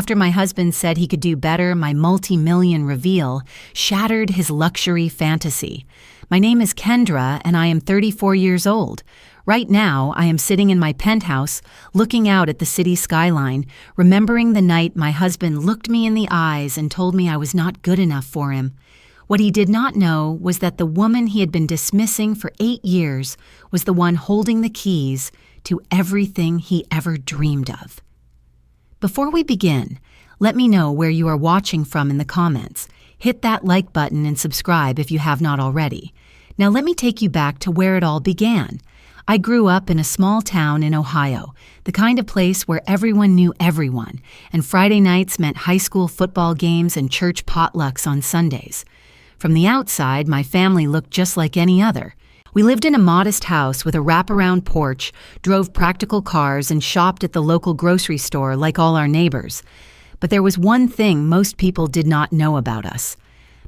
After my husband said he could do better, my multi-million reveal shattered his luxury fantasy. My name is Kendra, and I am 34 years old. Right now, I am sitting in my penthouse, looking out at the city skyline, remembering the night my husband looked me in the eyes and told me I was not good enough for him. What he did not know was that the woman he had been dismissing for 8 years was the one holding the keys to everything he ever dreamed of. Before we begin, let me know where you are watching from in the comments. Hit that like button and subscribe if you have not already. Now let me take you back to where it all began. I grew up in a small town in Ohio, the kind of place where everyone knew everyone, and Friday nights meant high school football games and church potlucks on Sundays. From the outside, my family looked just like any other. We lived in a modest house with a wraparound porch, drove practical cars, and shopped at the local grocery store like all our neighbors. But there was one thing most people did not know about us.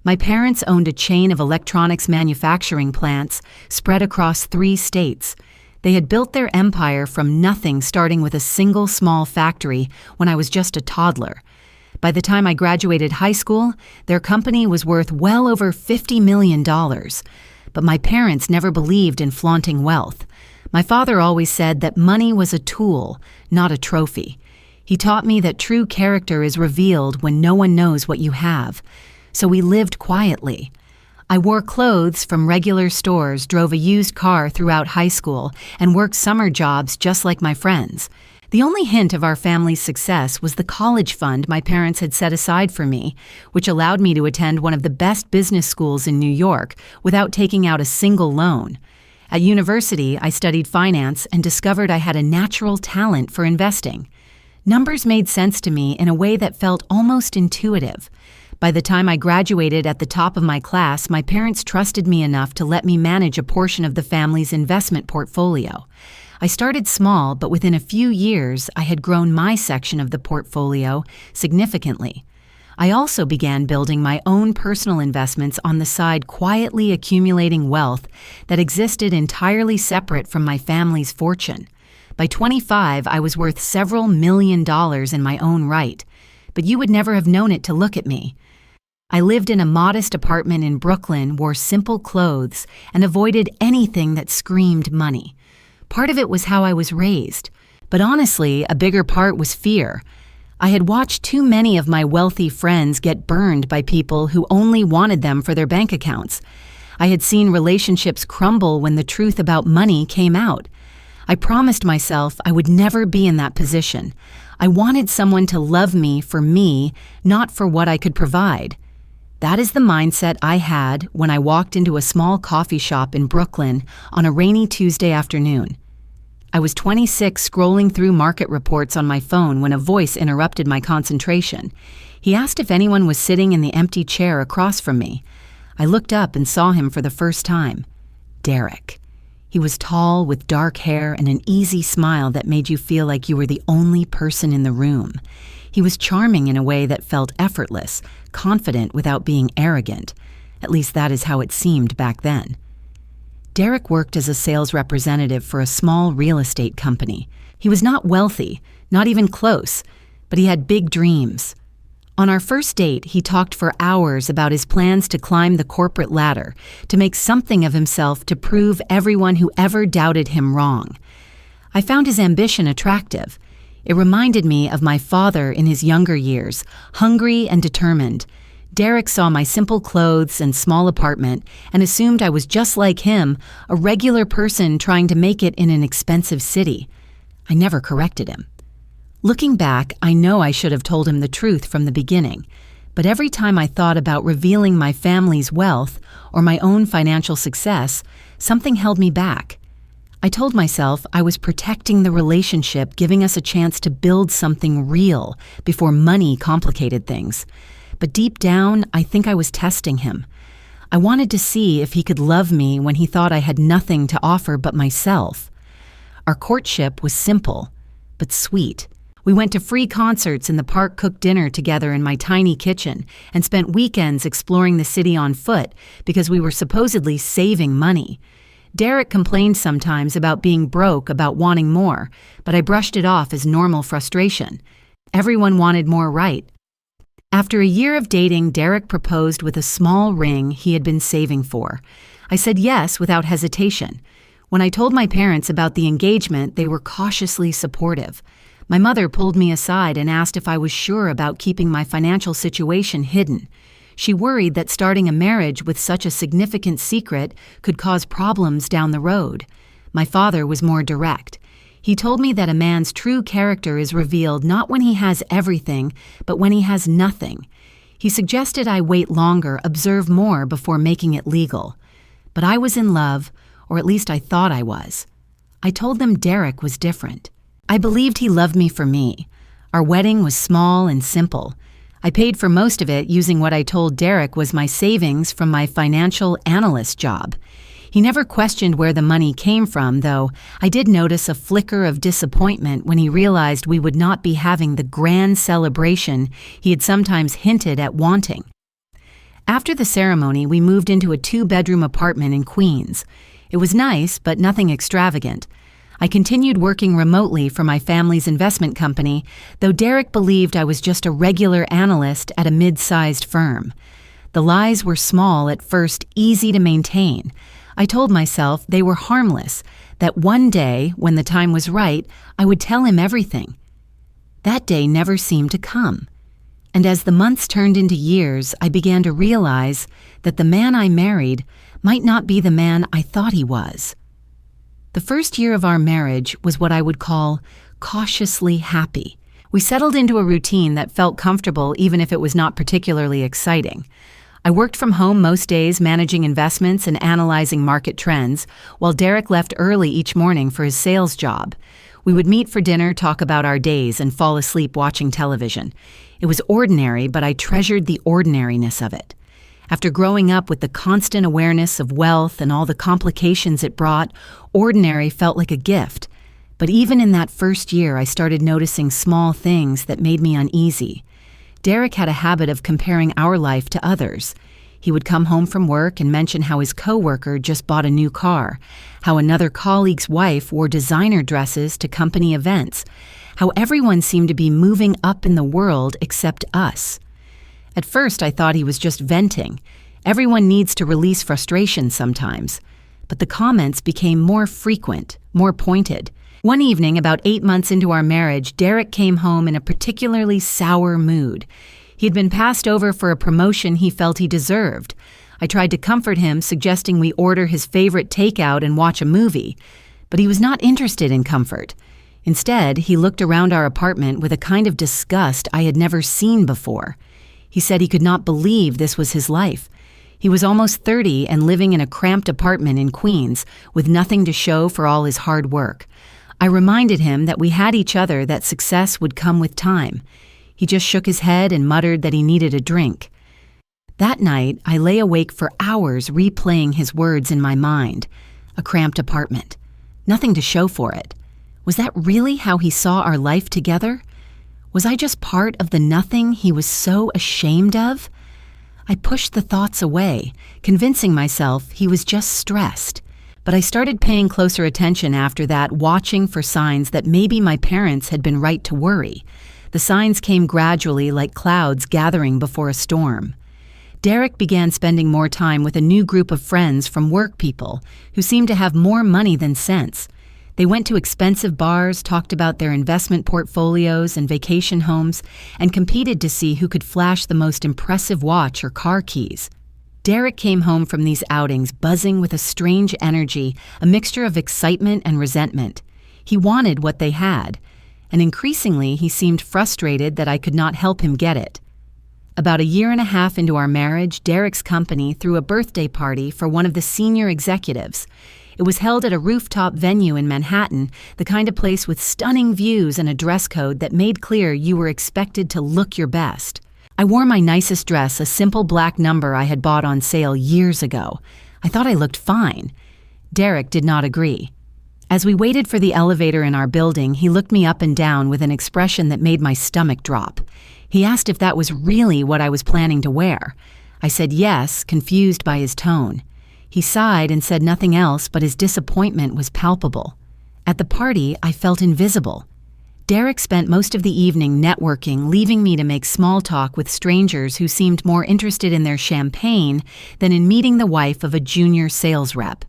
My parents owned a chain of electronics manufacturing plants spread across 3 states. They had built their empire from nothing, starting with a single small factory when I was just a toddler. By the time I graduated high school, their company was worth well over $50 million. But my parents never believed in flaunting wealth. My father always said that money was a tool, not a trophy. He taught me that true character is revealed when no one knows what you have. So we lived quietly. I wore clothes from regular stores, drove a used car throughout high school, and worked summer jobs just like my friends. The only hint of our family's success was the college fund my parents had set aside for me, which allowed me to attend one of the best business schools in New York without taking out a single loan. At university, I studied finance and discovered I had a natural talent for investing. Numbers made sense to me in a way that felt almost intuitive. By the time I graduated at the top of my class, my parents trusted me enough to let me manage a portion of the family's investment portfolio. I started small, but within a few years, I had grown my section of the portfolio significantly. I also began building my own personal investments on the side, quietly accumulating wealth that existed entirely separate from my family's fortune. By 25, I was worth several $million in my own right, but you would never have known it to look at me. I lived in a modest apartment in Brooklyn, wore simple clothes, and avoided anything that screamed money. Part of it was how I was raised, but honestly, a bigger part was fear. I had watched too many of my wealthy friends get burned by people who only wanted them for their bank accounts. I had seen relationships crumble when the truth about money came out. I promised myself I would never be in that position. I wanted someone to love me, not for what I could provide. That is the mindset I had when I walked into a small coffee shop in Brooklyn on a rainy Tuesday afternoon. I was 26, scrolling through market reports on my phone when a voice interrupted my concentration. He asked if anyone was sitting in the empty chair across from me. I looked up and saw him for the first time. Derek. He was tall, with dark hair and an easy smile that made you feel like you were the only person in the room. He was charming in a way that felt effortless, confident without being arrogant. At least that is how it seemed back then. Derek worked as a sales representative for a small real estate company. He was not wealthy, not even close, but he had big dreams. On our first date, he talked for hours about his plans to climb the corporate ladder, to make something of himself to prove everyone who ever doubted him wrong. I found his ambition attractive. It reminded me of my father in his younger years, hungry and determined. Derek saw my simple clothes and small apartment and assumed I was just like him, a regular person trying to make it in an expensive city. I never corrected him. Looking back, I know I should have told him the truth from the beginning, but every time I thought about revealing my family's wealth or my own financial success, something held me back. I told myself I was protecting the relationship, giving us a chance to build something real before money complicated things. But deep down, I think I was testing him. I wanted to see if he could love me when he thought I had nothing to offer but myself. Our courtship was simple, but sweet. We went to free concerts in the park, cooked dinner together in my tiny kitchen, and spent weekends exploring the city on foot because we were supposedly saving money. Derek complained sometimes about being broke, about wanting more, but I brushed it off as normal frustration. Everyone wanted more, right? After a year of dating, Derek proposed with a small ring he had been saving for. I said yes without hesitation. When I told my parents about the engagement, they were cautiously supportive. My mother pulled me aside and asked if I was sure about keeping my financial situation hidden. She worried that starting a marriage with such a significant secret could cause problems down the road. My father was more direct. He told me that a man's true character is revealed not when he has everything, but when he has nothing. He suggested I wait longer, observe more before making it legal. But I was in love, or at least I thought I was. I told them Derek was different. I believed he loved me for me. Our wedding was small and simple. I paid for most of it using what I told Derek was my savings from my financial analyst job. He never questioned where the money came from, though I did notice a flicker of disappointment when he realized we would not be having the grand celebration he had sometimes hinted at wanting. After the ceremony, we moved into a 2-bedroom apartment in Queens. It was nice, but nothing extravagant. I continued working remotely for my family's investment company, though Derek believed I was just a regular analyst at a mid-sized firm. The lies were small at first, easy to maintain. I told myself they were harmless, that one day, when the time was right, I would tell him everything. That day never seemed to come. And as the months turned into years, I began to realize that the man I married might not be the man I thought he was. The first year of our marriage was what I would call cautiously happy. We settled into a routine that felt comfortable even if it was not particularly exciting. I worked from home most days, managing investments and analyzing market trends, while Derek left early each morning for his sales job. We would meet for dinner, talk about our days, and fall asleep watching television. It was ordinary, but I treasured the ordinariness of it. After growing up with the constant awareness of wealth and all the complications it brought, ordinary felt like a gift. But even in that first year, I started noticing small things that made me uneasy. Derek had a habit of comparing our life to others. He would come home from work and mention how his coworker just bought a new car, how another colleague's wife wore designer dresses to company events, how everyone seemed to be moving up in the world except us. At first, I thought he was just venting. Everyone needs to release frustration sometimes. But the comments became more frequent, more pointed. One evening, about 8 months into our marriage, Derek came home in a particularly sour mood. He had been passed over for a promotion he felt he deserved. I tried to comfort him, suggesting we order his favorite takeout and watch a movie. But he was not interested in comfort. Instead, he looked around our apartment with a kind of disgust I had never seen before. He said he could not believe this was his life. He was almost 30 and living in a cramped apartment in Queens with nothing to show for all his hard work. I reminded him that we had each other, that success would come with time. He just shook his head and muttered that he needed a drink. That night, I lay awake for hours replaying his words in my mind. A cramped apartment. Nothing to show for it. Was that really how he saw our life together? Was I just part of the nothing he was so ashamed of? I pushed the thoughts away, convincing myself he was just stressed. But I started paying closer attention after that, watching for signs that maybe my parents had been right to worry. The signs came gradually, like clouds gathering before a storm. Derek began spending more time with a new group of friends from work people who seemed to have more money than sense. They went to expensive bars, talked about their investment portfolios and vacation homes, and competed to see who could flash the most impressive watch or car keys. Derek came home from these outings buzzing with a strange energy, a mixture of excitement and resentment. He wanted what they had, and increasingly he seemed frustrated that I could not help him get it. About a year and a half into our marriage, Derek's company threw a birthday party for one of the senior executives. It was held at a rooftop venue in Manhattan, the kind of place with stunning views and a dress code that made clear you were expected to look your best. I wore my nicest dress, a simple black number I had bought on sale years ago. I thought I looked fine. Derek did not agree. As we waited for the elevator in our building, he looked me up and down with an expression that made my stomach drop. He asked if that was really what I was planning to wear. I said yes, confused by his tone. He sighed and said nothing else, but his disappointment was palpable. At the party, I felt invisible. Derek spent most of the evening networking, leaving me to make small talk with strangers who seemed more interested in their champagne than in meeting the wife of a junior sales rep.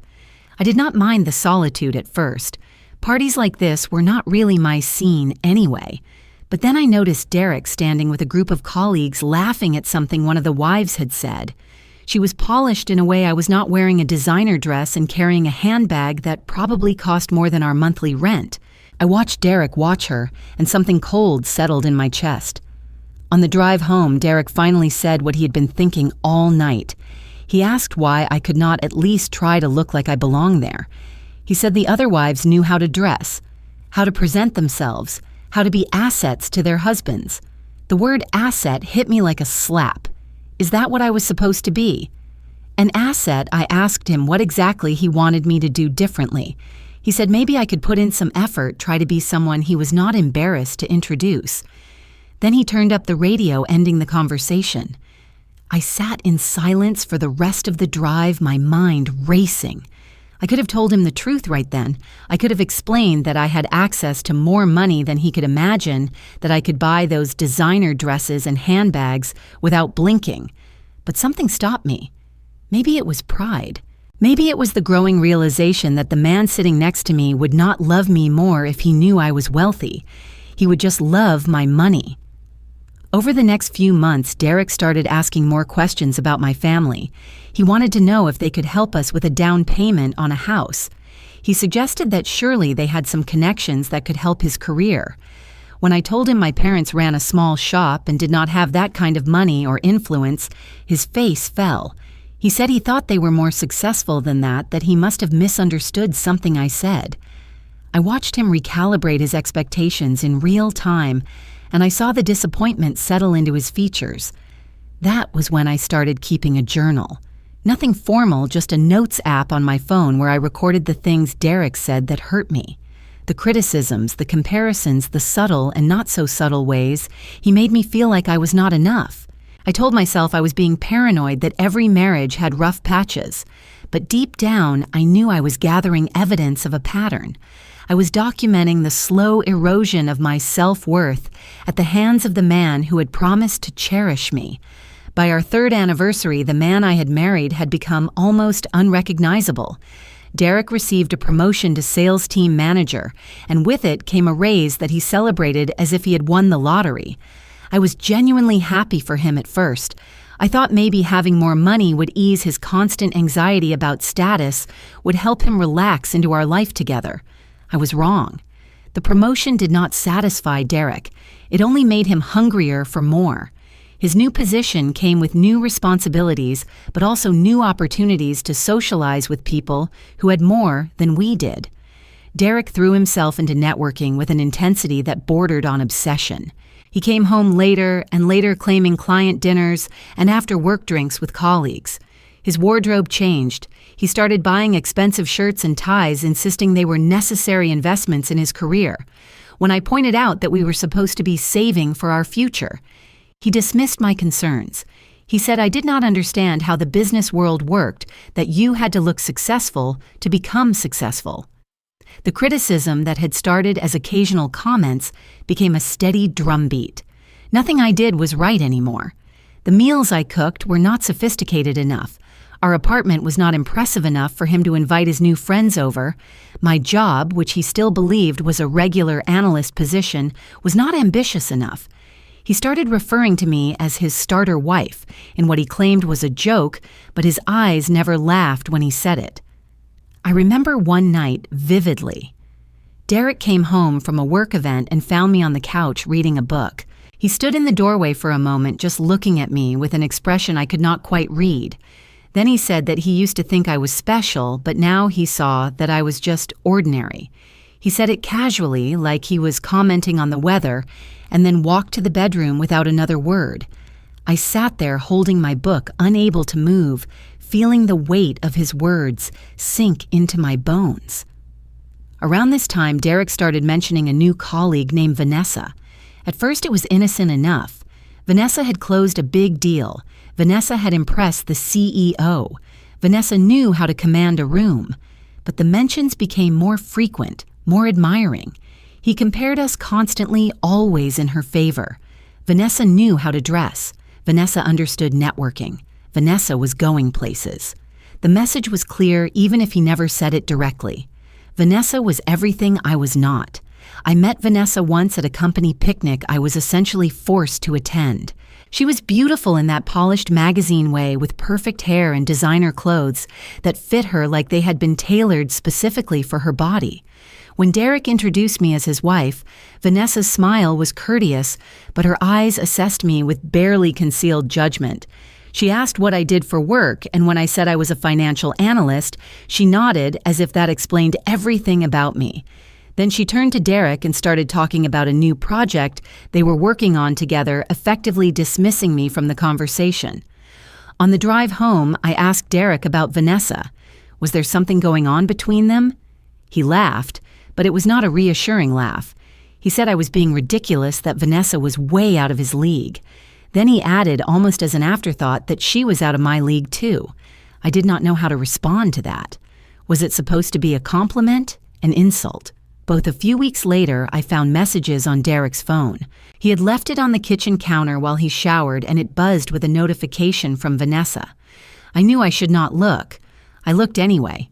I did not mind the solitude at first. Parties like this were not really my scene anyway. But then I noticed Derek standing with a group of colleagues laughing at something one of the wives had said. She was polished in a way I was not wearing a designer dress and carrying a handbag that probably cost more than our monthly rent. I watched Derek watch her, and something cold settled in my chest. On the drive home, Derek finally said what he had been thinking all night. He asked why I could not at least try to look like I belonged there. He said the other wives knew how to dress, how to present themselves, how to be assets to their husbands. The word asset hit me like a slap. Is that what I was supposed to be? An asset, I asked him what exactly he wanted me to do differently. He said maybe I could put in some effort, try to be someone he was not embarrassed to introduce. Then he turned up the radio, ending the conversation. I sat in silence for the rest of the drive, my mind racing. I could have told him the truth right then. I could have explained that I had access to more money than he could imagine, that I could buy those designer dresses and handbags without blinking. But something stopped me. Maybe it was pride. Maybe it was the growing realization that the man sitting next to me would not love me more if he knew I was wealthy. He would just love my money. Over the next few months, Derek started asking more questions about my family. He wanted to know if they could help us with a down payment on a house. He suggested that surely they had some connections that could help his career. When I told him my parents ran a small shop and did not have that kind of money or influence, his face fell. He said he thought they were more successful than that he must have misunderstood something I said. I watched him recalibrate his expectations in real time, and I saw the disappointment settle into his features. That was when I started keeping a journal. Nothing formal, just a notes app on my phone where I recorded the things Derek said that hurt me. The criticisms, the comparisons, the subtle and not so subtle ways he made me feel like I was not enough. I told myself I was being paranoid that every marriage had rough patches. But deep down, I knew I was gathering evidence of a pattern. I was documenting the slow erosion of my self-worth at the hands of the man who had promised to cherish me. By our third anniversary, the man I had married had become almost unrecognizable. Derek received a promotion to sales team manager, and with it came a raise that he celebrated as if he had won the lottery. I was genuinely happy for him at first. I thought maybe having more money would ease his constant anxiety about status, would help him relax into our life together. I was wrong. The promotion did not satisfy Derek. It only made him hungrier for more. His new position came with new responsibilities, but also new opportunities to socialize with people who had more than we did. Derek threw himself into networking with an intensity that bordered on obsession. He came home later and later claiming client dinners and after-work drinks with colleagues. His wardrobe changed. He started buying expensive shirts and ties, insisting they were necessary investments in his career. When I pointed out that we were supposed to be saving for our future, he dismissed my concerns. He said I did not understand how the business world worked, that you had to look successful to become successful. The criticism that had started as occasional comments became a steady drumbeat. Nothing I did was right anymore. The meals I cooked were not sophisticated enough. Our apartment was not impressive enough for him to invite his new friends over. My job, which he still believed was a regular analyst position, was not ambitious enough. He started referring to me as his starter wife in what he claimed was a joke, but his eyes never laughed when he said it. I remember one night vividly. Derek came home from a work event and found me on the couch reading a book. He stood in the doorway for a moment, just looking at me with an expression I could not quite read. Then he said that he used to think I was special, but now he saw that I was just ordinary. He said it casually, like he was commenting on the weather, and then walked to the bedroom without another word. I sat there holding my book, unable to move, feeling the weight of his words sink into my bones. Around this time, Derek started mentioning a new colleague named Vanessa. At first, it was innocent enough. Vanessa had closed a big deal. Vanessa had impressed the CEO. Vanessa knew how to command a room. But the mentions became more frequent, more admiring. He compared us constantly, always in her favor. Vanessa knew how to dress. Vanessa understood networking. Vanessa was going places. The message was clear even if he never said it directly. Vanessa was everything I was not. I met Vanessa once at a company picnic I was essentially forced to attend. She was beautiful in that polished magazine way, with perfect hair and designer clothes that fit her like they had been tailored specifically for her body. When Derek introduced me as his wife, Vanessa's smile was courteous, but her eyes assessed me with barely concealed judgment. She asked what I did for work, and when I said I was a financial analyst, she nodded as if that explained everything about me. Then she turned to Derek and started talking about a new project they were working on together, effectively dismissing me from the conversation. On the drive home, I asked Derek about Vanessa. Was there something going on between them? He laughed, but it was not a reassuring laugh. He said I was being ridiculous, that Vanessa was way out of his league. Then he added, almost as an afterthought, that she was out of my league too. I did not know how to respond to that. Was it supposed to be a compliment? An insult? Both a few weeks later, I found messages on Derek's phone. He had left it on the kitchen counter while he showered, and it buzzed with a notification from Vanessa. I knew I should not look. I looked anyway.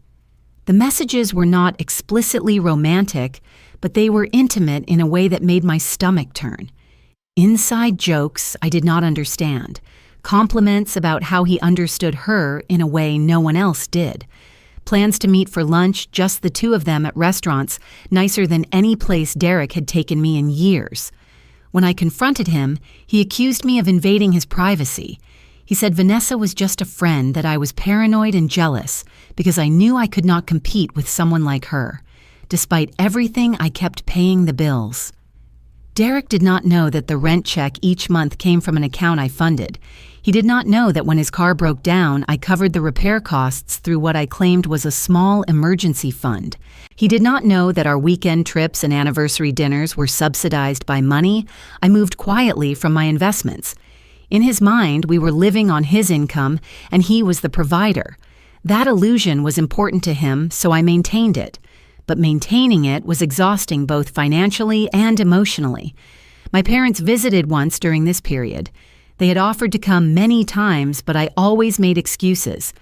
The messages were not explicitly romantic, but they were intimate in a way that made my stomach turn. Inside jokes I did not understand. Compliments about how he understood her in a way no one else did. Plans to meet for lunch, just the two of them at restaurants, nicer than any place Derek had taken me in years. When I confronted him, he accused me of invading his privacy. He said Vanessa was just a friend, that I was paranoid and jealous because I knew I could not compete with someone like her. Despite everything, I kept paying the bills. Derek did not know that the rent check each month came from an account I funded. He did not know that when his car broke down, I covered the repair costs through what I claimed was a small emergency fund. He did not know that our weekend trips and anniversary dinners were subsidized by money I moved quietly from my investments. In his mind, we were living on his income, and he was the provider. That illusion was important to him, so I maintained it. But maintaining it was exhausting both financially and emotionally. My parents visited once during this period. They had offered to come many times, but I always made excuses.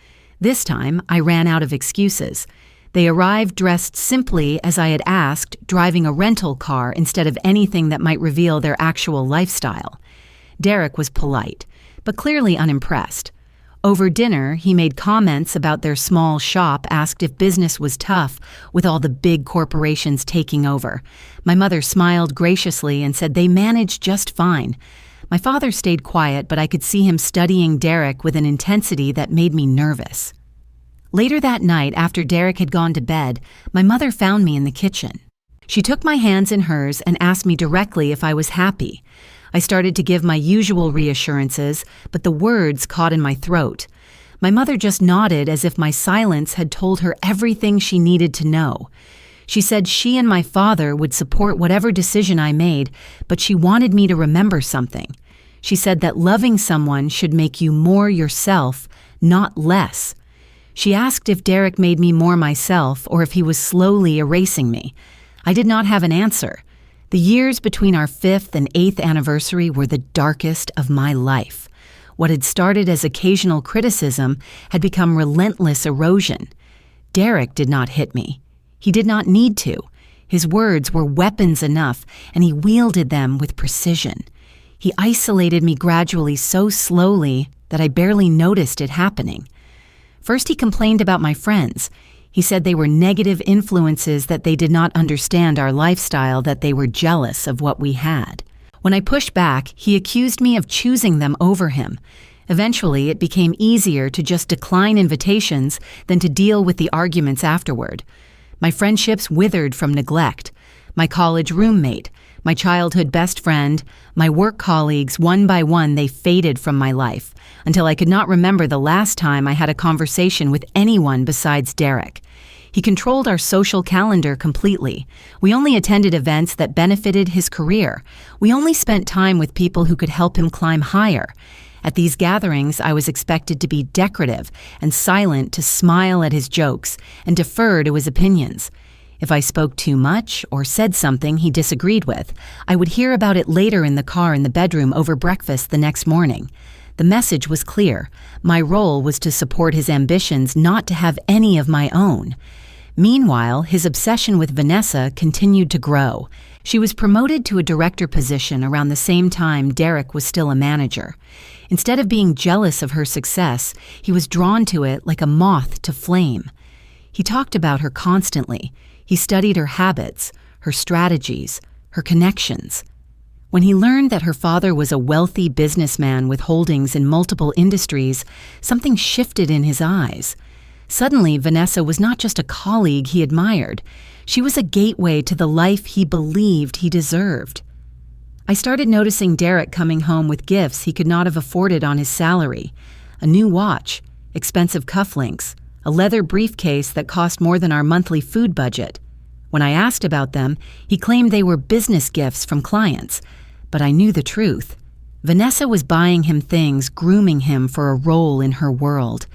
This time, I ran out of excuses. They arrived dressed simply as I had asked, driving a rental car instead of anything that might reveal their actual lifestyle. Derek was polite, but clearly unimpressed. Over dinner, he made comments about their small shop, asked if business was tough with all the big corporations taking over. My mother smiled graciously and said they managed just fine. My father stayed quiet, but I could see him studying Derek with an intensity that made me nervous. Later that night, after Derek had gone to bed, my mother found me in the kitchen. She took my hands in hers and asked me directly if I was happy. I started to give my usual reassurances, but the words caught in my throat. My mother just nodded as if my silence had told her everything she needed to know. She said she and my father would support whatever decision I made, but she wanted me to remember something. She said that loving someone should make you more yourself, not less. She asked if Derek made me more myself or if he was slowly erasing me. I did not have an answer. The years between our 5th and 8th anniversary were the darkest of my life. What had started as occasional criticism had become relentless erosion. Derek did not hit me. He did not need to. His words were weapons enough, and he wielded them with precision. He isolated me gradually, so slowly that I barely noticed it happening. First, he complained about my friends. He said they were negative influences, that they did not understand our lifestyle, that they were jealous of what we had. When I pushed back, he accused me of choosing them over him. Eventually, it became easier to just decline invitations than to deal with the arguments afterward. My friendships withered from neglect. My college roommate, my childhood best friend, my work colleagues, one by one, they faded from my life, until I could not remember the last time I had a conversation with anyone besides Derek. He controlled our social calendar completely. We only attended events that benefited his career. We only spent time with people who could help him climb higher. At these gatherings, I was expected to be decorative and silent, to smile at his jokes and defer to his opinions. If I spoke too much or said something he disagreed with, I would hear about it later in the car in the bedroom over breakfast the next morning. The message was clear. My role was to support his ambitions, not to have any of my own. Meanwhile, his obsession with Vanessa continued to grow. She was promoted to a director position around the same time Derek was still a manager. Instead of being jealous of her success, he was drawn to it like a moth to flame. He talked about her constantly. He studied her habits, her strategies, her connections. When he learned that her father was a wealthy businessman with holdings in multiple industries, something shifted in his eyes. Suddenly, Vanessa was not just a colleague he admired. She was a gateway to the life he believed he deserved. I started noticing Derek coming home with gifts he could not have afforded on his salary. A new watch, expensive cufflinks, a leather briefcase that cost more than our monthly food budget. When I asked about them, he claimed they were business gifts from clients. But I knew the truth. Vanessa was buying him things, grooming him for a role in her world.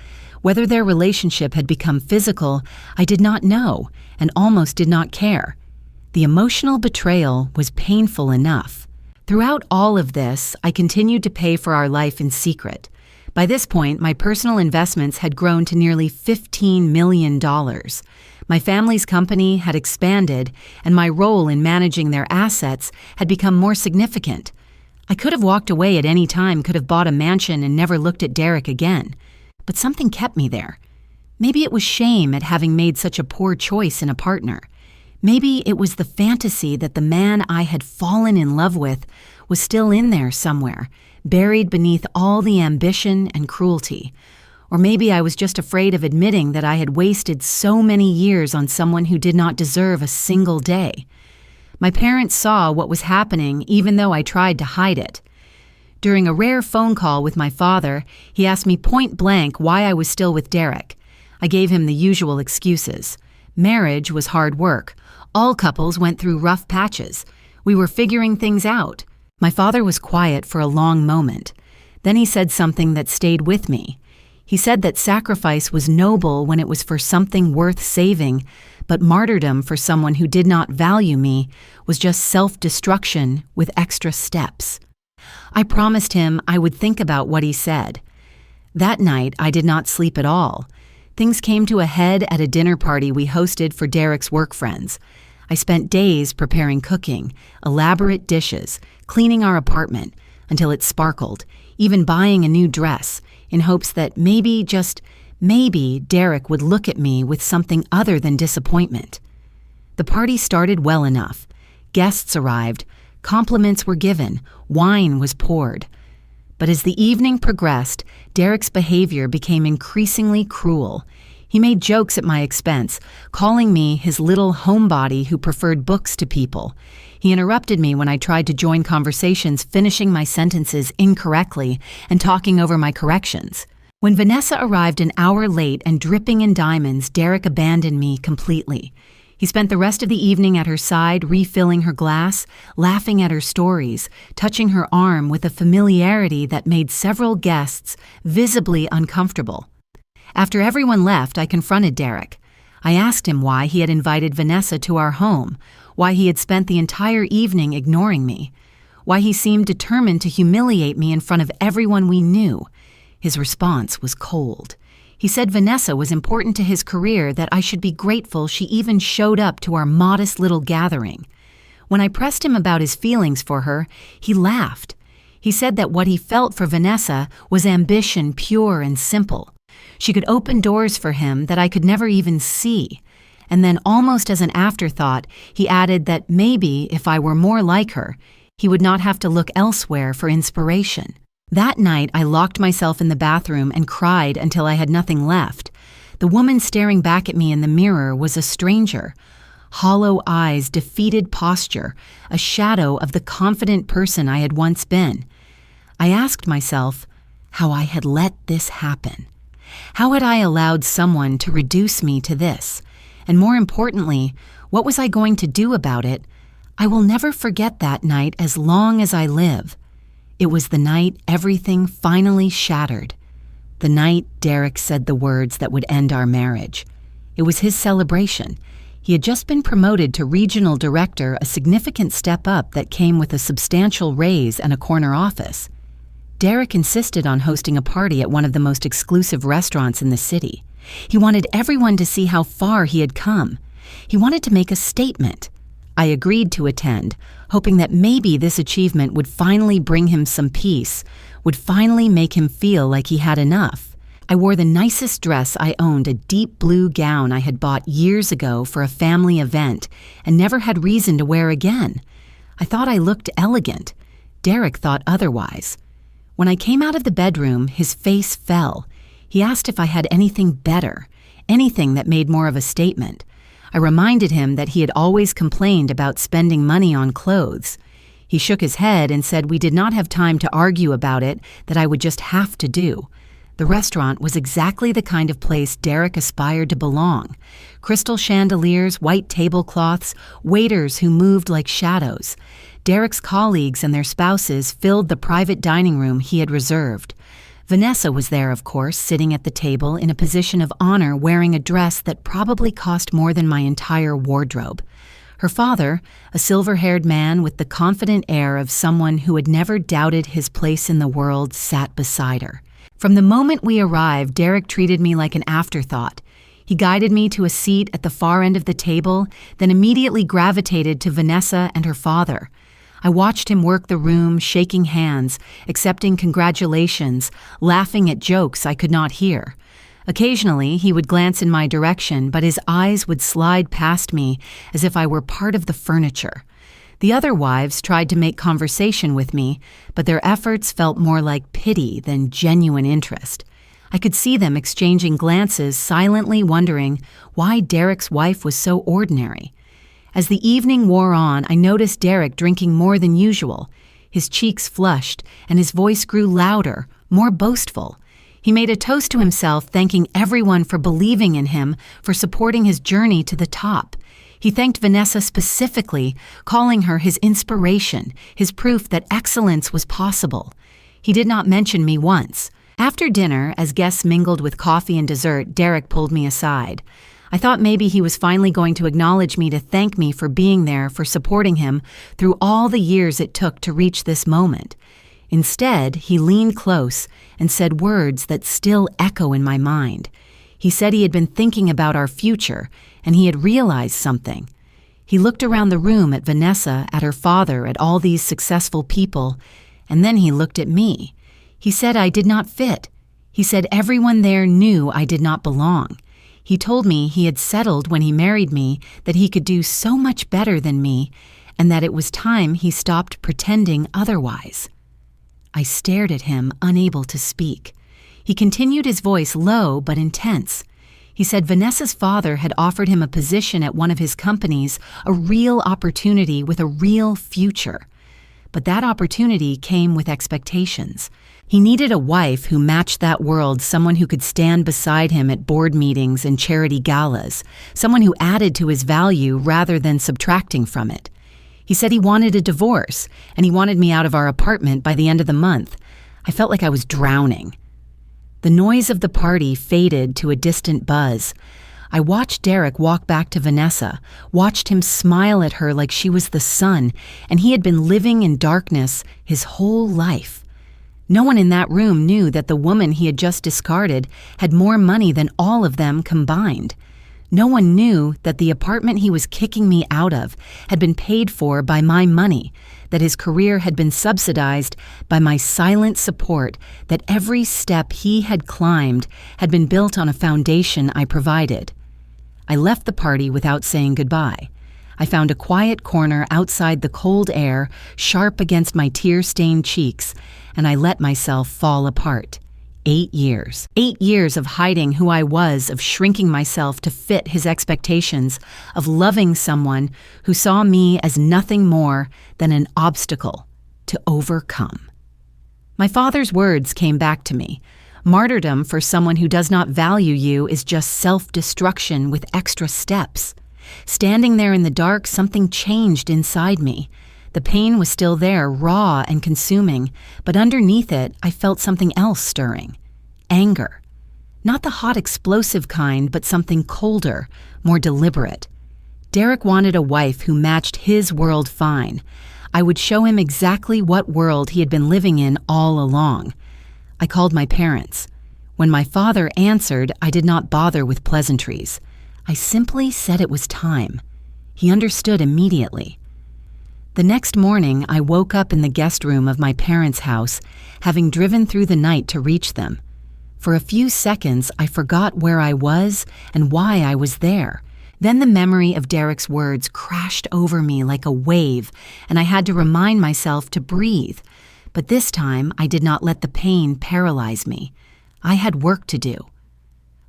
Whether their relationship had become physical, I did not know and almost did not care. The emotional betrayal was painful enough. Throughout all of this, I continued to pay for our life in secret. By this point, my personal investments had grown to nearly $15 million. My family's company had expanded, and my role in managing their assets had become more significant. I could have walked away at any time, could have bought a mansion and never looked at Derek again. But something kept me there. Maybe it was shame at having made such a poor choice in a partner. Maybe it was the fantasy that the man I had fallen in love with was still in there somewhere, buried beneath all the ambition and cruelty. Or maybe I was just afraid of admitting that I had wasted so many years on someone who did not deserve a single day. My parents saw what was happening even though I tried to hide it. During a rare phone call with my father, he asked me point blank why I was still with Derek. I gave him the usual excuses. Marriage was hard work. All couples went through rough patches. We were figuring things out. My father was quiet for a long moment. Then he said something that stayed with me. He said that sacrifice was noble when it was for something worth saving, but martyrdom for someone who did not value me was just self-destruction with extra steps. I promised him I would think about what he said. That night, I did not sleep at all. Things came to a head at a dinner party we hosted for Derek's work friends. I spent days preparing cooking, elaborate dishes, cleaning our apartment until it sparkled, even buying a new dress, in hopes that maybe, just maybe, Derek would look at me with something other than disappointment. The party started well enough. Guests arrived, compliments were given, wine was poured. But as the evening progressed, Derek's behavior became increasingly cruel. He made jokes at my expense, calling me his little homebody who preferred books to people. He interrupted me when I tried to join conversations, finishing my sentences incorrectly and talking over my corrections. When Vanessa arrived an hour late and dripping in diamonds, Derek abandoned me completely. He spent the rest of the evening at her side, refilling her glass, laughing at her stories, touching her arm with a familiarity that made several guests visibly uncomfortable. After everyone left, I confronted Derek. I asked him why he had invited Vanessa to our home, why he had spent the entire evening ignoring me, why he seemed determined to humiliate me in front of everyone we knew. His response was cold. He said Vanessa was important to his career, that I should be grateful she even showed up to our modest little gathering. When I pressed him about his feelings for her, he laughed. He said that what he felt for Vanessa was ambition pure and simple. She could open doors for him that I could never even see. And then, almost as an afterthought, he added that maybe if I were more like her, he would not have to look elsewhere for inspiration. That night, I locked myself in the bathroom and cried until I had nothing left. The woman staring back at me in the mirror was a stranger. Hollow eyes, defeated posture, a shadow of the confident person I had once been. I asked myself how I had let this happen. How had I allowed someone to reduce me to this? And more importantly, what was I going to do about it? I will never forget that night as long as I live. It was the night everything finally shattered. The night Derek said the words that would end our marriage. It was his celebration. He had just been promoted to regional director, a significant step up that came with a substantial raise and a corner office. Derek insisted on hosting a party at one of the most exclusive restaurants in the city. He wanted everyone to see how far he had come. He wanted to make a statement. I agreed to attend, hoping that maybe this achievement would finally bring him some peace, would finally make him feel like he had enough. I wore the nicest dress I owned, a deep blue gown I had bought years ago for a family event and never had reason to wear again. I thought I looked elegant. Derek thought otherwise. When I came out of the bedroom, his face fell. He asked if I had anything better, anything that made more of a statement. I reminded him that he had always complained about spending money on clothes. He shook his head and said we did not have time to argue about it, that I would just have to do. The restaurant was exactly the kind of place Derek aspired to belong. Crystal chandeliers, white tablecloths, waiters who moved like shadows. Derek's colleagues and their spouses filled the private dining room he had reserved. Vanessa was there, of course, sitting at the table in a position of honor, wearing a dress that probably cost more than my entire wardrobe. Her father, a silver-haired man with the confident air of someone who had never doubted his place in the world, sat beside her. From the moment we arrived, Derek treated me like an afterthought. He guided me to a seat at the far end of the table, then immediately gravitated to Vanessa and her father. I watched him work the room, shaking hands, accepting congratulations, laughing at jokes I could not hear. Occasionally, he would glance in my direction, but his eyes would slide past me as if I were part of the furniture. The other wives tried to make conversation with me, but their efforts felt more like pity than genuine interest. I could see them exchanging glances, silently wondering why Derek's wife was so ordinary. As the evening wore on, I noticed Derek drinking more than usual. His cheeks flushed, and his voice grew louder, more boastful. He made a toast to himself, thanking everyone for believing in him, for supporting his journey to the top. He thanked Vanessa specifically, calling her his inspiration, his proof that excellence was possible. He did not mention me once. After dinner, as guests mingled with coffee and dessert, Derek pulled me aside. I thought maybe he was finally going to acknowledge me, to thank me for being there, for supporting him through all the years it took to reach this moment. Instead, he leaned close and said words that still echo in my mind. He said he had been thinking about our future, and he had realized something. He looked around the room at Vanessa, at her father, at all these successful people, and then he looked at me. He said I did not fit. He said everyone there knew I did not belong. He told me he had settled when he married me, that he could do so much better than me, and that it was time he stopped pretending otherwise. I stared at him, unable to speak. He continued, his voice low but intense. He said Vanessa's father had offered him a position at one of his companies, a real opportunity with a real future. But that opportunity came with expectations. He needed a wife who matched that world, someone who could stand beside him at board meetings and charity galas, someone who added to his value rather than subtracting from it. He said he wanted a divorce, and he wanted me out of our apartment by the end of the month. I felt like I was drowning. The noise of the party faded to a distant buzz. I watched Derek walk back to Vanessa, watched him smile at her like she was the sun, and he had been living in darkness his whole life. No one in that room knew that the woman he had just discarded had more money than all of them combined. No one knew that the apartment he was kicking me out of had been paid for by my money, that his career had been subsidized by my silent support, that every step he had climbed had been built on a foundation I provided. I left the party without saying goodbye. I found a quiet corner outside the cold air, sharp against my tear-stained cheeks, and I let myself fall apart. 8 years. 8 years of hiding who I was, of shrinking myself to fit his expectations, of loving someone who saw me as nothing more than an obstacle to overcome. My father's words came back to me. Martyrdom for someone who does not value you is just self-destruction with extra steps. Standing there in the dark, something changed inside me. The pain was still there, raw and consuming, but underneath it, I felt something else stirring. Anger. Not the hot, explosive kind, but something colder, more deliberate. Derek wanted a wife who matched his world fine. I would show him exactly what world he had been living in all along. I called my parents. When my father answered, I did not bother with pleasantries. I simply said it was time. He understood immediately. The next morning, I woke up in the guest room of my parents' house, having driven through the night to reach them. For a few seconds, I forgot where I was and why I was there. Then the memory of Derek's words crashed over me like a wave, and I had to remind myself to breathe. But this time, I did not let the pain paralyze me. I had work to do.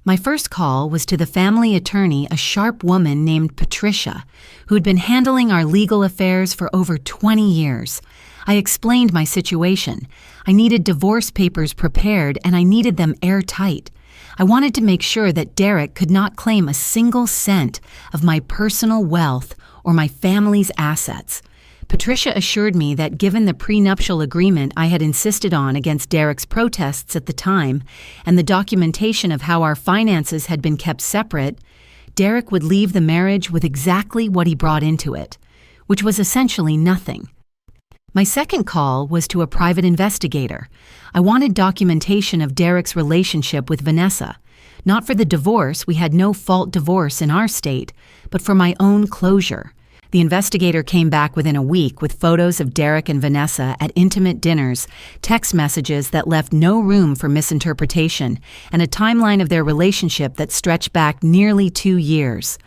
My first call was to the family attorney, a sharp woman named Patricia, who had been handling our legal affairs for over 20 years. I explained my situation. I needed divorce papers prepared, and I needed them airtight. I wanted to make sure that Derek could not claim a single cent of my personal wealth or my family's assets. Patricia assured me that given the prenuptial agreement I had insisted on against Derek's protests at the time and the documentation of how our finances had been kept separate, Derek would leave the marriage with exactly what he brought into it, which was essentially nothing. My second call was to a private investigator. I wanted documentation of Derek's relationship with Vanessa. Not for the divorce, we had no fault divorce in our state, but for my own closure. The investigator came back within a week with photos of Derek and Vanessa at intimate dinners, text messages that left no room for misinterpretation, and a timeline of their relationship that stretched back nearly 2 years.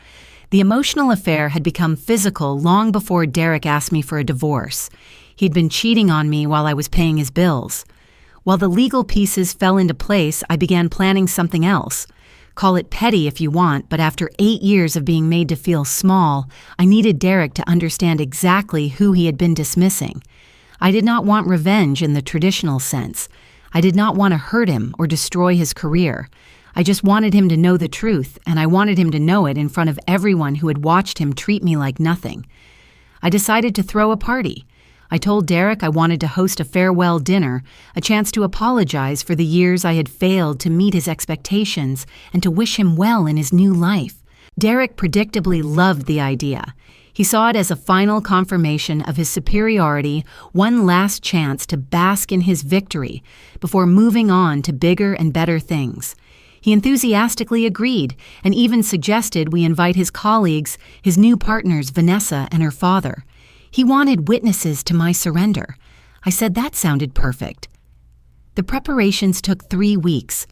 The emotional affair had become physical long before Derek asked me for a divorce. He'd been cheating on me while I was paying his bills. While the legal pieces fell into place, I began planning something else. Call it petty if you want, but after 8 years of being made to feel small, I needed Derek to understand exactly who he had been dismissing. I did not want revenge in the traditional sense. I did not want to hurt him or destroy his career. I just wanted him to know the truth, and I wanted him to know it in front of everyone who had watched him treat me like nothing. I decided to throw a party. I told Derek I wanted to host a farewell dinner, a chance to apologize for the years I had failed to meet his expectations and to wish him well in his new life. Derek predictably loved the idea. He saw it as a final confirmation of his superiority, one last chance to bask in his victory before moving on to bigger and better things. He enthusiastically agreed and even suggested we invite his colleagues, his new partners Vanessa and her father. He wanted witnesses to my surrender. I said that sounded perfect. The preparations took 3 weeks.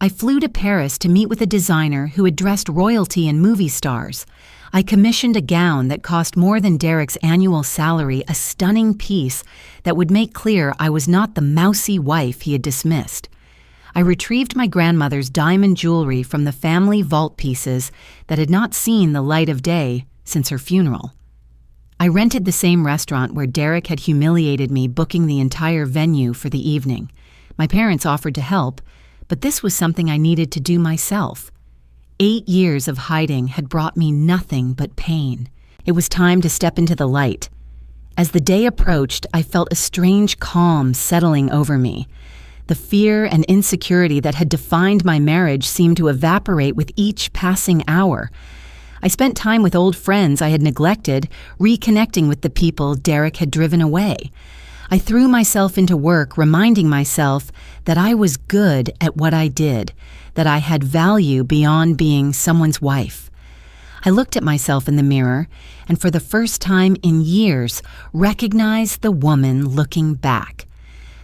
I flew to Paris to meet with a designer who had dressed royalty and movie stars. I commissioned a gown that cost more than Derek's annual salary, a stunning piece that would make clear I was not the mousy wife he had dismissed. I retrieved my grandmother's diamond jewelry from the family vault pieces that had not seen the light of day since her funeral. I rented the same restaurant where Derek had humiliated me, booking the entire venue for the evening. My parents offered to help, but this was something I needed to do myself. 8 years of hiding had brought me nothing but pain. It was time to step into the light. As the day approached, I felt a strange calm settling over me. The fear and insecurity that had defined my marriage seemed to evaporate with each passing hour. I spent time with old friends I had neglected, reconnecting with the people Derek had driven away. I threw myself into work, reminding myself that I was good at what I did, that I had value beyond being someone's wife. I looked at myself in the mirror and for the first time in years recognized the woman looking back.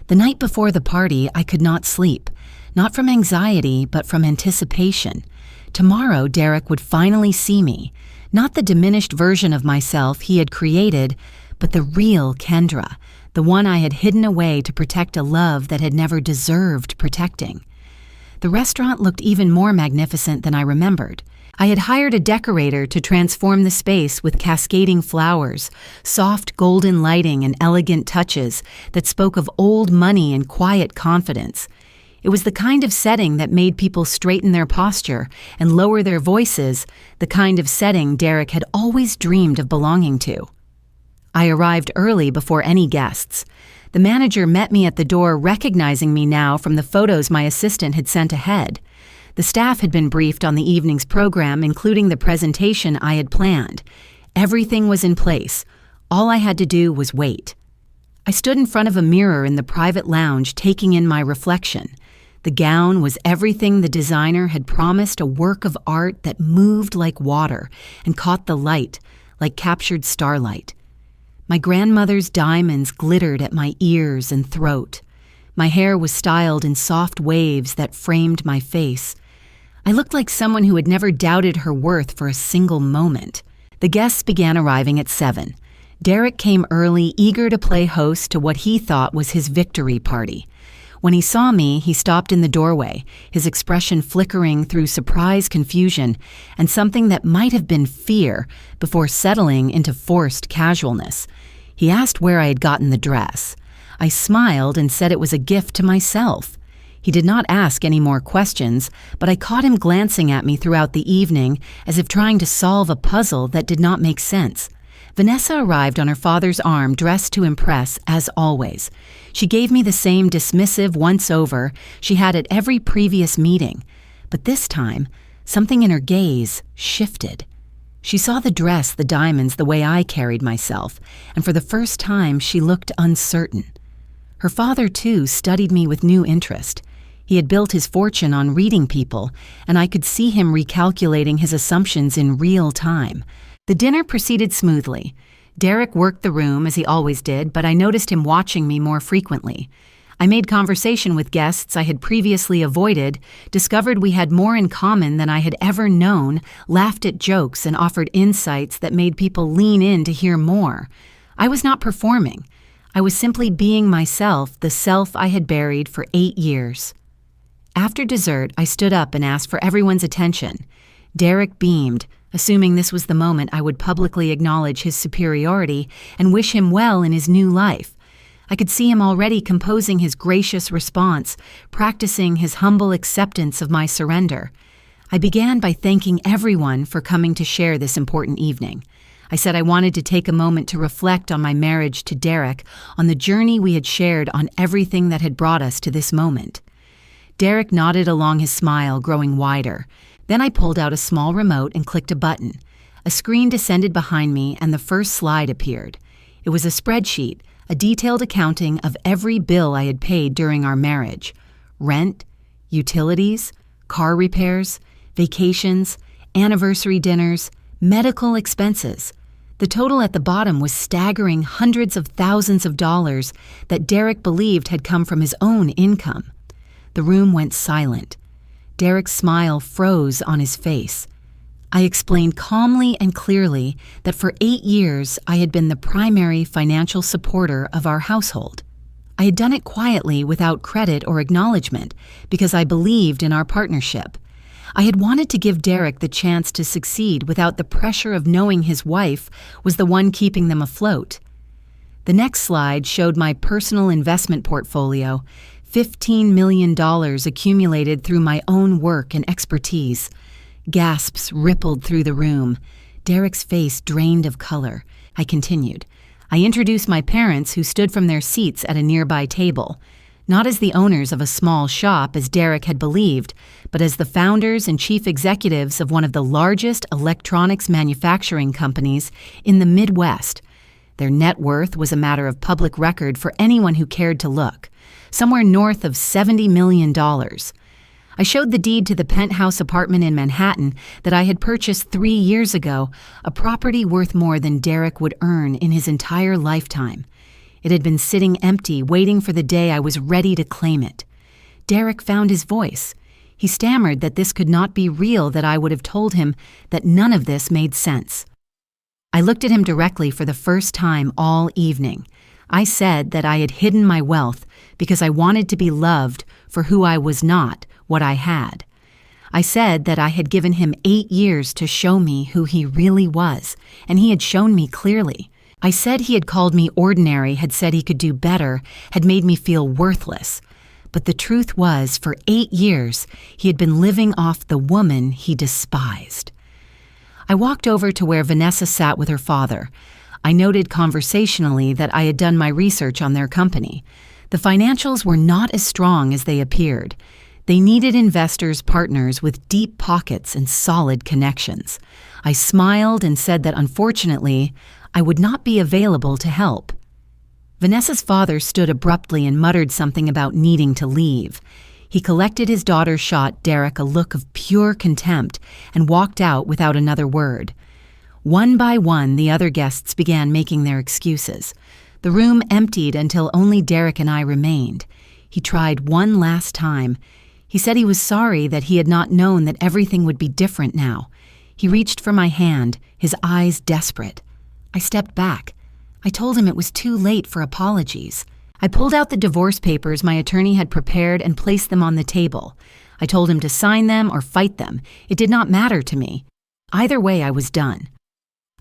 The night before the party, I could not sleep, not from anxiety, but from anticipation. Tomorrow, Derek would finally see me, not the diminished version of myself he had created, but the real Kendra, the one I had hidden away to protect a love that had never deserved protecting. The restaurant looked even more magnificent than I remembered. I had hired a decorator to transform the space with cascading flowers, soft golden lighting and elegant touches that spoke of old money and quiet confidence. It was the kind of setting that made people straighten their posture and lower their voices, the kind of setting Derek had always dreamed of belonging to. I arrived early before any guests. The manager met me at the door, recognizing me now from the photos my assistant had sent ahead. The staff had been briefed on the evening's program, including the presentation I had planned. Everything was in place. All I had to do was wait. I stood in front of a mirror in the private lounge, taking in my reflection. The gown was everything the designer had promised, a work of art that moved like water and caught the light, like captured starlight. My grandmother's diamonds glittered at my ears and throat. My hair was styled in soft waves that framed my face. I looked like someone who had never doubted her worth for a single moment. The guests began arriving at 7. Derek came early, eager to play host to what he thought was his victory party. When he saw me, he stopped in the doorway, his expression flickering through surprise, confusion, and something that might have been fear before settling into forced casualness. He asked where I had gotten the dress. I smiled and said it was a gift to myself. He did not ask any more questions, but I caught him glancing at me throughout the evening as if trying to solve a puzzle that did not make sense. Vanessa arrived on her father's arm, dressed to impress, as always. She gave me the same dismissive once-over she had at every previous meeting. But this time, something in her gaze shifted. She saw the dress, the diamonds, the way I carried myself, and for the first time she looked uncertain. Her father, too, studied me with new interest. He had built his fortune on reading people, and I could see him recalculating his assumptions in real time. The dinner proceeded smoothly. Derek worked the room as he always did, but I noticed him watching me more frequently. I made conversation with guests I had previously avoided, discovered we had more in common than I had ever known, laughed at jokes, and offered insights that made people lean in to hear more. I was not performing. I was simply being myself, the self I had buried for 8 years. After dessert, I stood up and asked for everyone's attention. Derek beamed, assuming this was the moment I would publicly acknowledge his superiority and wish him well in his new life. I could see him already composing his gracious response, practicing his humble acceptance of my surrender. I began by thanking everyone for coming to share this important evening. I said I wanted to take a moment to reflect on my marriage to Derek, on the journey we had shared, on everything that had brought us to this moment. Derek nodded along, his smile growing wider. Then I pulled out a small remote and clicked a button. A screen descended behind me and the first slide appeared. It was a spreadsheet, a detailed accounting of every bill I had paid during our marriage. Rent, utilities, car repairs, vacations, anniversary dinners, medical expenses. The total at the bottom was staggering, hundreds of thousands of dollars that Derek believed had come from his own income. The room went silent. Derek's smile froze on his face. I explained calmly and clearly that for 8 years I had been the primary financial supporter of our household. I had done it quietly, without credit or acknowledgement, because I believed in our partnership. I had wanted to give Derek the chance to succeed without the pressure of knowing his wife was the one keeping them afloat. The next slide showed my personal investment portfolio, $15 million accumulated through my own work and expertise. Gasps rippled through the room. Derek's face drained of color. I continued. I introduced my parents, who stood from their seats at a nearby table, not as the owners of a small shop as Derek had believed, but as the founders and chief executives of one of the largest electronics manufacturing companies in the Midwest. Their net worth was a matter of public record for anyone who cared to look, somewhere north of $70 million. I showed the deed to the penthouse apartment in Manhattan that I had purchased 3 years ago, a property worth more than Derek would earn in his entire lifetime. It had been sitting empty, waiting for the day I was ready to claim it. Derek found his voice. He stammered that this could not be real, that I would have told him that none of this made sense. I looked at him directly for the first time all evening. I said that I had hidden my wealth because I wanted to be loved for who I was not, what I had. I said that I had given him 8 years to show me who he really was, and he had shown me clearly. I said he had called me ordinary, had said he could do better, had made me feel worthless. But the truth was, for 8 years, he had been living off the woman he despised. I walked over to where Vanessa sat with her father. I noted conversationally that I had done my research on their company. The financials were not as strong as they appeared. They needed investors, partners with deep pockets and solid connections. I smiled and said that unfortunately, I would not be available to help. Vanessa's father stood abruptly and muttered something about needing to leave. He collected his daughter, shot Derek a look of pure contempt, and walked out without another word. One by one, the other guests began making their excuses. The room emptied until only Derek and I remained. He tried one last time. He said he was sorry that he had not known that everything would be different now. He reached for my hand, his eyes desperate. I stepped back. I told him it was too late for apologies. I pulled out the divorce papers my attorney had prepared and placed them on the table. I told him to sign them or fight them. It did not matter to me. Either way, I was done.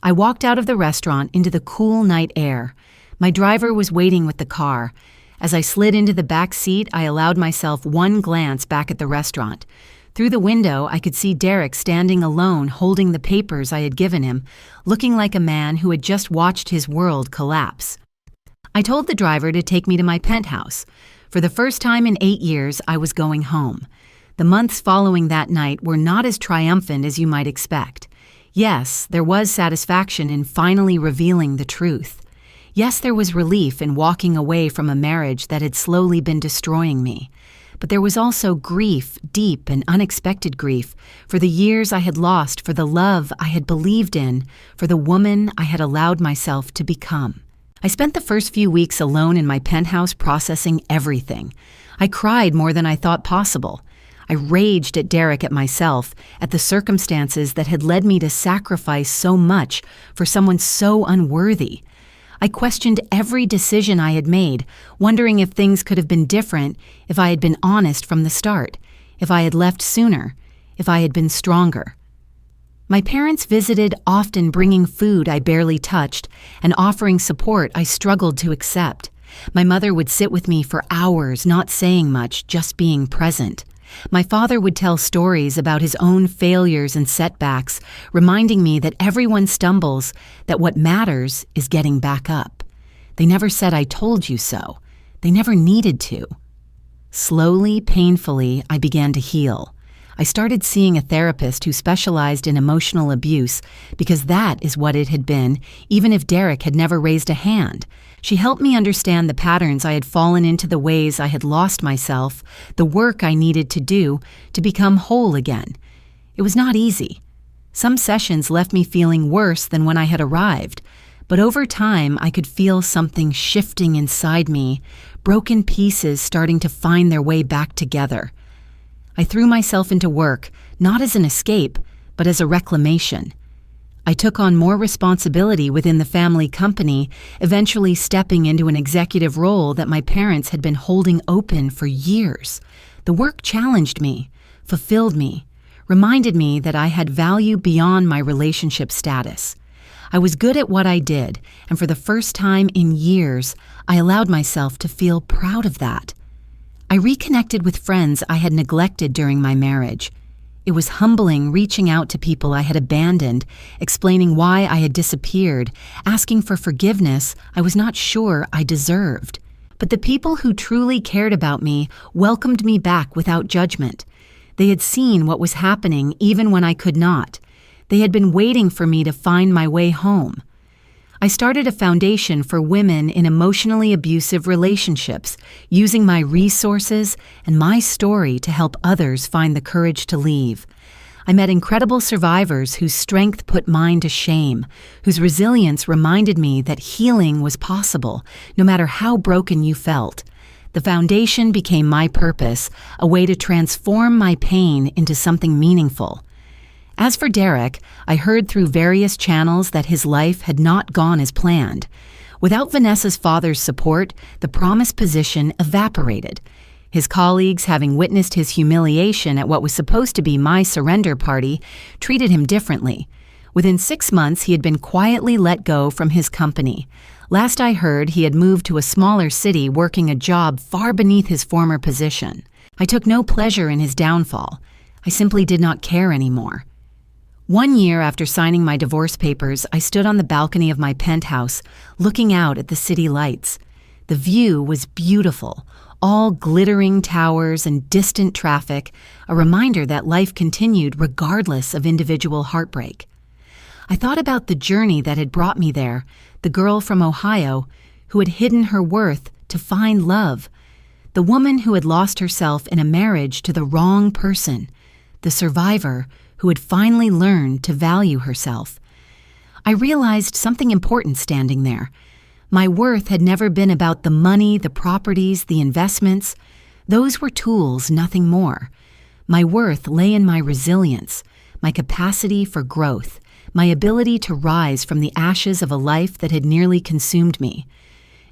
I walked out of the restaurant into the cool night air. My driver was waiting with the car. As I slid into the back seat, I allowed myself one glance back at the restaurant. Through the window, I could see Derek standing alone, holding the papers I had given him, looking like a man who had just watched his world collapse. I told the driver to take me to my penthouse. For the first time in 8 years, I was going home. The months following that night were not as triumphant as you might expect. Yes, there was satisfaction in finally revealing the truth. Yes, there was relief in walking away from a marriage that had slowly been destroying me. But there was also grief, deep and unexpected grief, for the years I had lost, for the love I had believed in, for the woman I had allowed myself to become. I spent the first few weeks alone in my penthouse processing everything. I cried more than I thought possible. I raged at Derek, at myself, at the circumstances that had led me to sacrifice so much for someone so unworthy. I questioned every decision I had made, wondering if things could have been different if I had been honest from the start, if I had left sooner, if I had been stronger. My parents visited, often bringing food I barely touched and offering support I struggled to accept. My mother would sit with me for hours, not saying much, just being present. My father would tell stories about his own failures and setbacks, reminding me that everyone stumbles, that what matters is getting back up. They never said I told you so. They never needed to. Slowly, painfully, I began to heal. I started seeing a therapist who specialized in emotional abuse because that is what it had been, even if Derek had never raised a hand. She helped me understand the patterns I had fallen into, the ways I had lost myself, the work I needed to do to become whole again. It was not easy. Some sessions left me feeling worse than when I had arrived, but over time I could feel something shifting inside me, broken pieces starting to find their way back together. I threw myself into work, not as an escape, but as a reclamation. I took on more responsibility within the family company, eventually stepping into an executive role that my parents had been holding open for years. The work challenged me, fulfilled me, reminded me that I had value beyond my relationship status. I was good at what I did, and for the first time in years, I allowed myself to feel proud of that. I reconnected with friends I had neglected during my marriage. It was humbling reaching out to people I had abandoned, explaining why I had disappeared, asking for forgiveness I was not sure I deserved. But the people who truly cared about me welcomed me back without judgment. They had seen what was happening even when I could not. They had been waiting for me to find my way home. I started a foundation for women in emotionally abusive relationships, using my resources and my story to help others find the courage to leave. I met incredible survivors whose strength put mine to shame, whose resilience reminded me that healing was possible, no matter how broken you felt. The foundation became my purpose, a way to transform my pain into something meaningful. As for Derek, I heard through various channels that his life had not gone as planned. Without Vanessa's father's support, the promised position evaporated. His colleagues, having witnessed his humiliation at what was supposed to be my surrender party, treated him differently. Within 6 months, he had been quietly let go from his company. Last I heard, he had moved to a smaller city, working a job far beneath his former position. I took no pleasure in his downfall. I simply did not care anymore. 1 year after signing my divorce papers, I stood on the balcony of my penthouse, looking out at the city lights. The view was beautiful. all glittering towers and distant traffic, a reminder that life continued regardless of individual heartbreak. I thought about the journey that had brought me there, the girl from Ohio who had hidden her worth to find love, the woman who had lost herself in a marriage to the wrong person, the survivor who had finally learned to value herself. I realized something important standing there. My worth had never been about the money, the properties, the investments. Those were tools, nothing more. My worth lay in my resilience, my capacity for growth, my ability to rise from the ashes of a life that had nearly consumed me.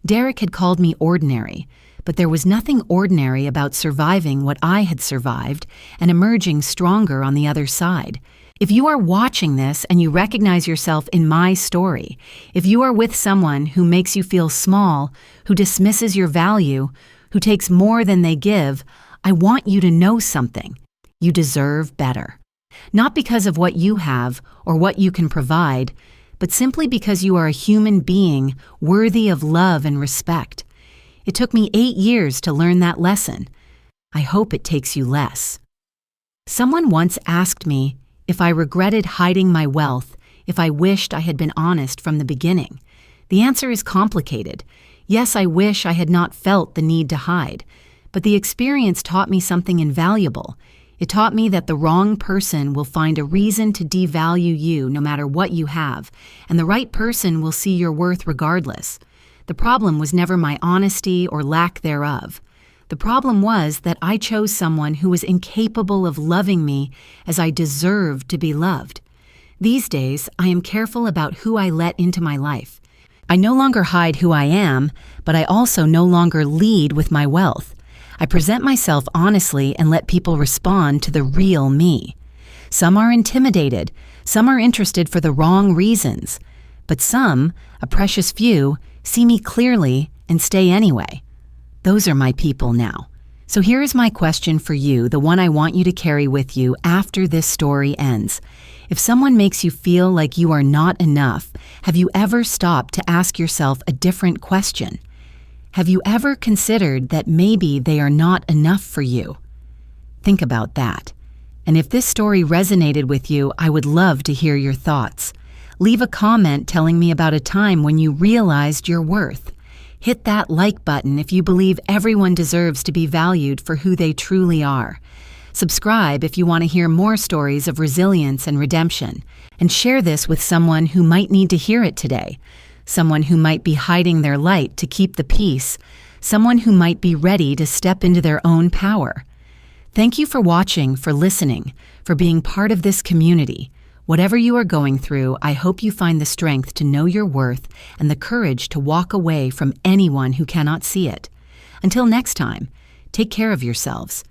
Derek had called me ordinary, but there was nothing ordinary about surviving what I had survived and emerging stronger on the other side. If you are watching this and you recognize yourself in my story, if you are with someone who makes you feel small, who dismisses your value, who takes more than they give, I want you to know something. You deserve better. Not because of what you have or what you can provide, but simply because you are a human being worthy of love and respect. It took me 8 years to learn that lesson. I hope it takes you less. Someone once asked me if I regretted hiding my wealth, if I wished I had been honest from the beginning. The answer is complicated. Yes, I wish I had not felt the need to hide, but the experience taught me something invaluable. It taught me that the wrong person will find a reason to devalue you no matter what you have, and the right person will see your worth regardless. The problem was never my honesty or lack thereof. The problem was that I chose someone who was incapable of loving me as I deserved to be loved. These days, I am careful about who I let into my life. I no longer hide who I am, but I also no longer lead with my wealth. I present myself honestly and let people respond to the real me. Some are intimidated, some are interested for the wrong reasons, but some, a precious few, see me clearly and stay anyway. Those are my people now. So here is my question for you, the one I want you to carry with you after this story ends. If someone makes you feel like you are not enough, have you ever stopped to ask yourself a different question? Have you ever considered that maybe they are not enough for you? Think about that. And if this story resonated with you, I would love to hear your thoughts. Leave a comment telling me about a time when you realized your worth. Hit that like button if you believe everyone deserves to be valued for who they truly are. Subscribe if you want to hear more stories of resilience and redemption. And share this with someone who might need to hear it today. Someone who might be hiding their light to keep the peace. Someone who might be ready to step into their own power. Thank you for watching, for listening, for being part of this community. Whatever you are going through, I hope you find the strength to know your worth and the courage to walk away from anyone who cannot see it. Until next time, take care of yourselves.